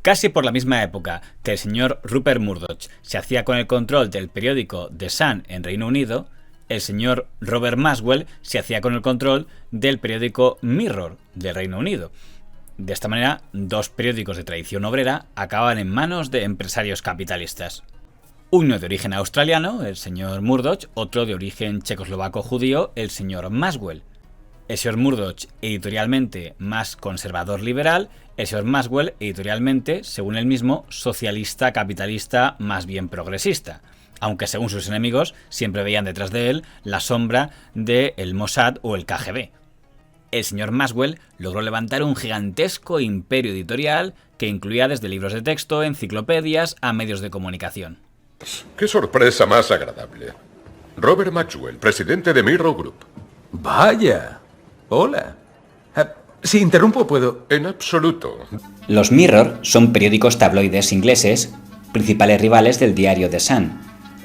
Casi por la misma época que el señor Rupert Murdoch se hacía con el control del periódico The Sun en Reino Unido, el señor Robert Maxwell se hacía con el control del periódico Mirror del Reino Unido. De esta manera, dos periódicos de tradición obrera acababan en manos de empresarios capitalistas. Uno de origen australiano, el señor Murdoch, otro de origen checoslovaco-judío, el señor Maxwell. El señor Murdoch editorialmente más conservador-liberal, el señor Maxwell editorialmente, según él mismo, socialista-capitalista más bien progresista, aunque según sus enemigos siempre veían detrás de él la sombra del Mossad o el KGB. El señor Maxwell logró levantar un gigantesco imperio editorial que incluía desde libros de texto, enciclopedias a medios de comunicación. ¡Qué sorpresa más agradable! Robert Maxwell, presidente de Mirror Group. ¡Vaya! Hola. Si interrumpo, ¿puedo? En absoluto. Los Mirror son periódicos tabloides ingleses, principales rivales del diario The Sun.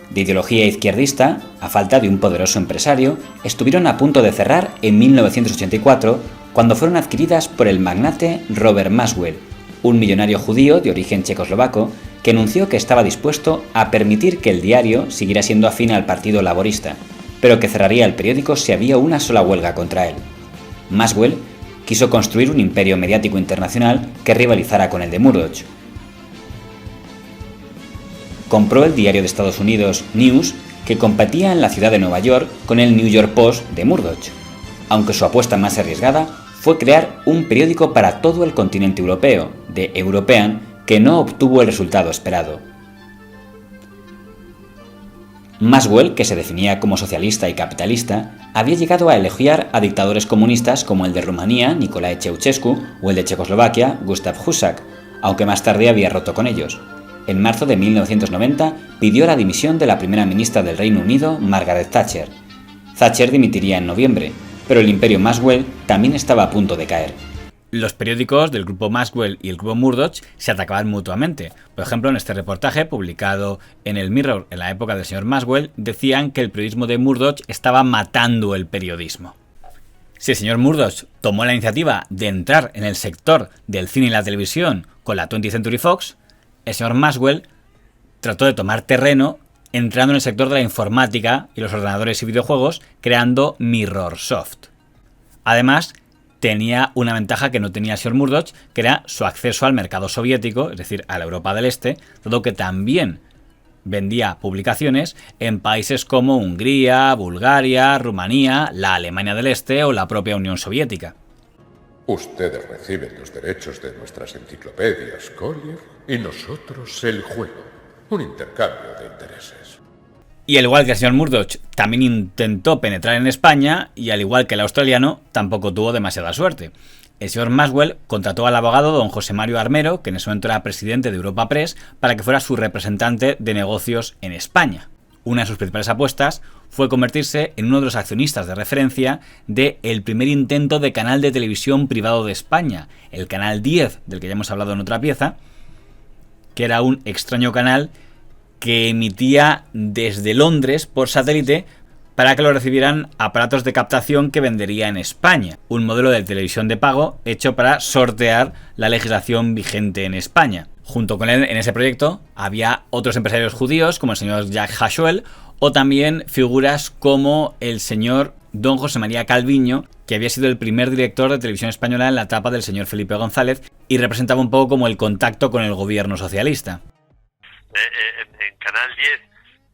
De ideología izquierdista, a falta de un poderoso empresario, estuvieron a punto de cerrar en 1984 cuando fueron adquiridas por el magnate Robert Maxwell, un millonario judío de origen checoslovaco que anunció que estaba dispuesto a permitir que el diario siguiera siendo afín al Partido Laborista, pero que cerraría el periódico si había una sola huelga contra él. Maxwell quiso construir un imperio mediático internacional que rivalizara con el de Murdoch. Compró el diario de Estados Unidos News, que competía en la ciudad de Nueva York con el New York Post de Murdoch, aunque su apuesta más arriesgada fue crear un periódico para todo el continente europeo, The European, que no obtuvo el resultado esperado. Maxwell, que se definía como socialista y capitalista, había llegado a elogiar a dictadores comunistas como el de Rumanía, Nicolae Ceausescu, o el de Checoslovaquia, Gustav Husak, aunque más tarde había roto con ellos. En marzo de 1990 pidió la dimisión de la primera ministra del Reino Unido, Margaret Thatcher. Thatcher dimitiría en noviembre, pero el imperio Maxwell también estaba a punto de caer. Los periódicos del grupo Maxwell y el grupo Murdoch se atacaban mutuamente. Por ejemplo, en este reportaje, publicado en el Mirror en la época del señor Maxwell, decían que el periodismo de Murdoch estaba matando el periodismo. Si el señor Murdoch tomó la iniciativa de entrar en el sector del cine y la televisión con la 20th Century Fox, el señor Maxwell trató de tomar terreno entrando en el sector de la informática y los ordenadores y videojuegos, creando Mirrorsoft. Además, tenía una ventaja que no tenía el señor Murdoch, que era su acceso al mercado soviético, es decir, a la Europa del Este, dado que también vendía publicaciones en países como Hungría, Bulgaria, Rumanía, la Alemania del Este o la propia Unión Soviética. Ustedes reciben los derechos de nuestras enciclopedias, Collier, y nosotros el juego. Un intercambio de intereses. Y al igual que el señor Murdoch también intentó penetrar en España, y al igual que el australiano, tampoco tuvo demasiada suerte. El señor Maxwell contrató al abogado don José Mario Armero, que en ese momento era presidente de Europa Press, para que fuera su representante de negocios en España. Una de sus principales apuestas fue convertirse en uno de los accionistas de referencia del primer intento de canal de televisión privado de España, el Canal 10, del que ya hemos hablado en otra pieza, que era un extraño canal que emitía desde Londres por satélite para que lo recibieran aparatos de captación que vendería en España. Un modelo de televisión de pago hecho para sortear la legislación vigente en España. Junto con él en ese proyecto había otros empresarios judíos como el señor Jack Hashuel o también figuras como el señor don José María Calviño, que había sido el primer director de televisión española en la etapa del señor Felipe González y representaba un poco como el contacto con el gobierno socialista. En Canal 10,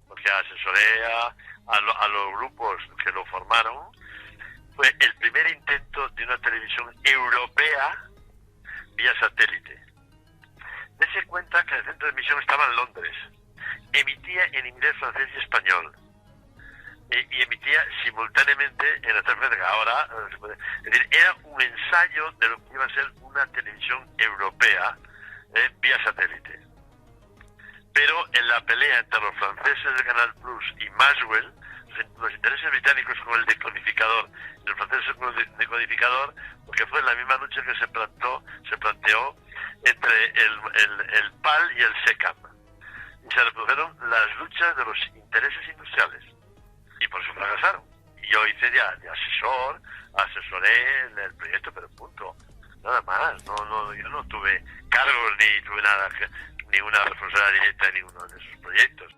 porque asesoré a los grupos que lo formaron, fue el primer intento de una televisión europea vía satélite. Dese cuenta que el centro de emisión estaba en Londres, emitía en inglés, francés y español, y emitía simultáneamente en la televisión. Ahora, es decir, era un ensayo de lo que iba a ser una televisión europea vía satélite. Pero en la pelea entre los franceses de Canal Plus y Maxwell, los intereses británicos con el decodificador y los franceses con el decodificador, porque fue la misma lucha que se planteó entre el PAL y el SECAM. Y se reprodujeron las luchas de los intereses industriales. Y por eso fracasaron. Y yo hice ya de asesoré el proyecto, pero punto. nada más. Yo no tuve cargos ni tuve nada, ninguna responsabilidad directa en ninguno de esos proyectos.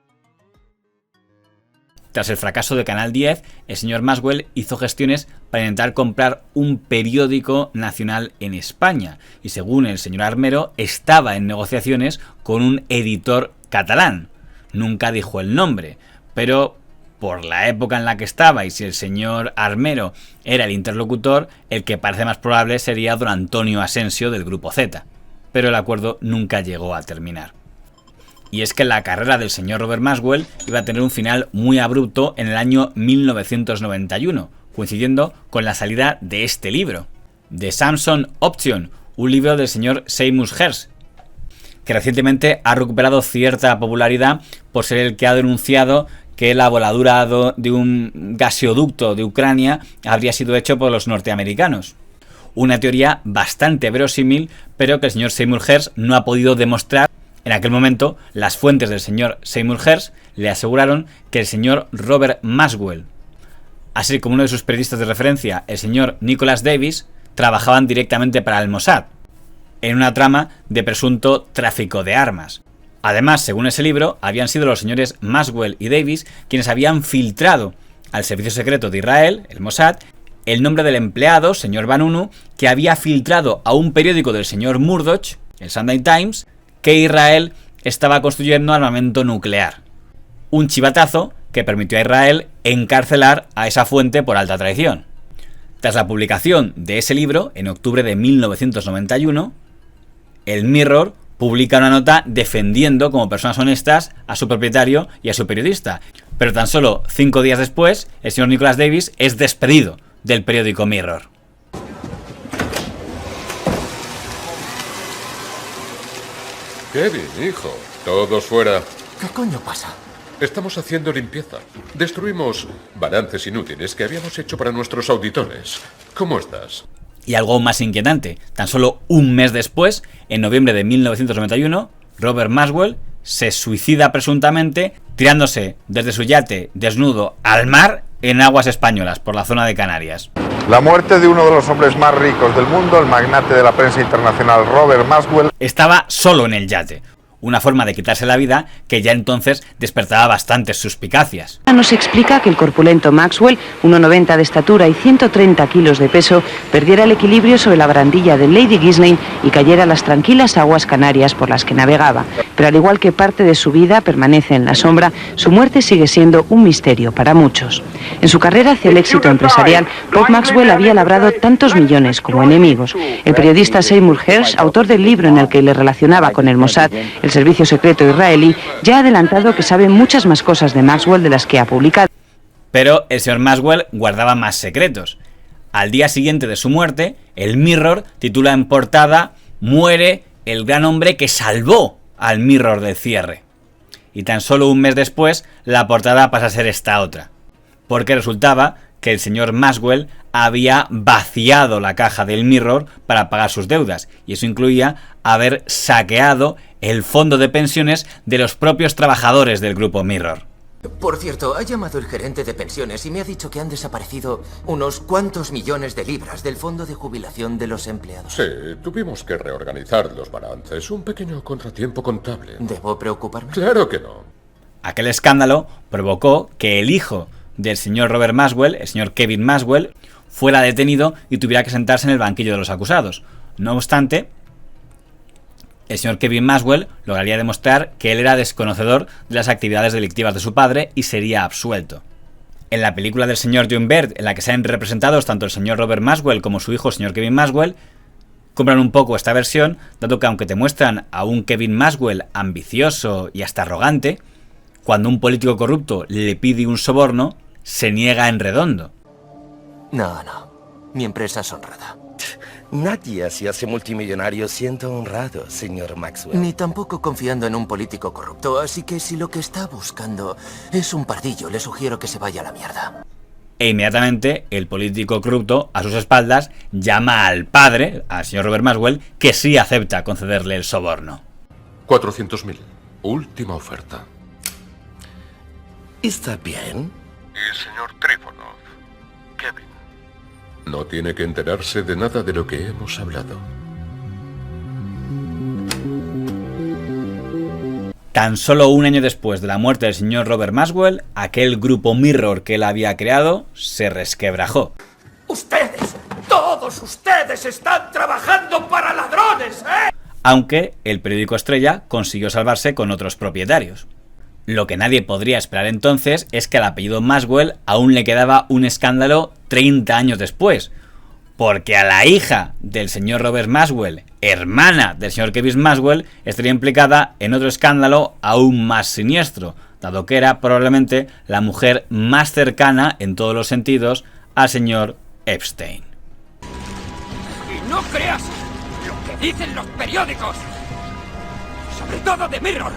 Tras el fracaso de Canal 10, el señor Maxwell hizo gestiones para intentar comprar un periódico nacional en España y, según el señor Armero, estaba en negociaciones con un editor catalán. Nunca dijo el nombre, pero por la época en la que estaba y si el señor Armero era el interlocutor, el que parece más probable sería don Antonio Asensio del Grupo Z. Pero el acuerdo nunca llegó a terminar. Y es que la carrera del señor Robert Maxwell iba a tener un final muy abrupto en el año 1991, coincidiendo con la salida de este libro, The Samson Option, un libro del señor Seymour Hersh, que recientemente ha recuperado cierta popularidad por ser el que ha denunciado que la voladura de un gaseoducto de Ucrania habría sido hecho por los norteamericanos. Una teoría bastante verosímil, pero que el señor Seymour Hersh no ha podido demostrar. En aquel momento, las fuentes del señor Seymour Hersh le aseguraron que el señor Robert Maxwell, así como uno de sus periodistas de referencia, el señor Nicholas Davis, trabajaban directamente para el Mossad, en una trama de presunto tráfico de armas. Además, según ese libro, habían sido los señores Maxwell y Davis quienes habían filtrado al servicio secreto de Israel, el Mossad, el nombre del empleado, señor Vanunu, que había filtrado a un periódico del señor Murdoch, el Sunday Times, que Israel estaba construyendo armamento nuclear. Un chivatazo que permitió a Israel encarcelar a esa fuente por alta traición. Tras la publicación de ese libro, en octubre de 1991, el Mirror publica una nota defendiendo como personas honestas a su propietario y a su periodista. Pero tan solo 5 días después, el señor Nicholas Davis es despedido del periódico Mirror. Kevin, hijo, todos fuera. ¿Qué coño pasa? Estamos haciendo limpieza. Destruimos balances inútiles que habíamos hecho para nuestros auditores. ¿Cómo estás? Y algo más inquietante, tan solo un mes después, en noviembre de 1991, Robert Maxwell se suicida presuntamente tirándose desde su yate desnudo al mar en aguas españolas por la zona de Canarias. La muerte de uno de los hombres más ricos del mundo, el magnate de la prensa internacional Robert Maxwell. Estaba solo en el yate, una forma de quitarse la vida que ya entonces despertaba bastantes suspicacias. Nos explica que el corpulento Maxwell, 1,90 de estatura y 130 kilos de peso, perdiera el equilibrio sobre la barandilla del Lady Ghislaine y cayera a las tranquilas aguas canarias por las que navegaba. Pero al igual que parte de su vida permanece en la sombra, su muerte sigue siendo un misterio para muchos. En su carrera hacia el éxito empresarial, Bob Maxwell había labrado tantos millones como enemigos. El periodista Seymour Hersh, autor del libro en el que le relacionaba con el Mossad, el servicio secreto israelí, ya ha adelantado que sabe muchas más cosas de Maxwell de las que ha publicado. Pero el señor Maxwell guardaba más secretos. Al día siguiente de su muerte, el Mirror titula en portada "Muere el gran hombre que salvó al Mirror del cierre". Y tan solo un mes después, la portada pasa a ser esta otra. Porque resultaba que el señor Maxwell había vaciado la caja del Mirror para pagar sus deudas, y eso incluía haber saqueado el fondo de pensiones de los propios trabajadores del grupo Mirror. Por cierto, ha llamado el gerente de pensiones y me ha dicho que han desaparecido unos cuantos millones de libras del fondo de jubilación de los empleados. Sí, tuvimos que reorganizar los balances. Un pequeño contratiempo contable. ¿Debo preocuparme? Claro que no. Aquel escándalo provocó que el hijo del señor Robert Maxwell, el señor Kevin Maxwell, fuera detenido y tuviera que sentarse en el banquillo de los acusados. No obstante, el señor Kevin Maxwell lograría demostrar que él era desconocedor de las actividades delictivas de su padre y sería absuelto. En la película del señor John Bird, en la que se han representados tanto el señor Robert Maxwell como su hijo, el señor Kevin Maxwell, compran un poco esta versión, dado que aunque te muestran a un Kevin Maxwell ambicioso y hasta arrogante, cuando un político corrupto le pide un soborno, se niega en redondo. No. Mi empresa es honrada. Nadie se hace multimillonario siendo honrado, señor Maxwell. Ni tampoco confiando en un político corrupto, así que si lo que está buscando es un pardillo, le sugiero que se vaya a la mierda. E inmediatamente el político corrupto, a sus espaldas, llama al padre, al señor Robert Maxwell, que sí acepta concederle el soborno. 400.000. Última oferta. ¿Está bien? Y señor Trifonov, Kevin. No tiene que enterarse de nada de lo que hemos hablado. Tan solo un año después de la muerte del señor Robert Maxwell, aquel grupo Mirror que él había creado se resquebrajó. ¡Ustedes! ¡Todos ustedes están trabajando para ladrones, ¿eh? Aunque el periódico Estrella consiguió salvarse con otros propietarios. Lo que nadie podría esperar entonces es que al apellido Maxwell aún le quedaba un escándalo 30 años después, porque a la hija del señor Robert Maxwell, hermana del señor Kevin Maxwell, estaría implicada en otro escándalo aún más siniestro, dado que era probablemente la mujer más cercana en todos los sentidos al señor Epstein. Y no creas lo que dicen los periódicos, sobre todo de Mirror.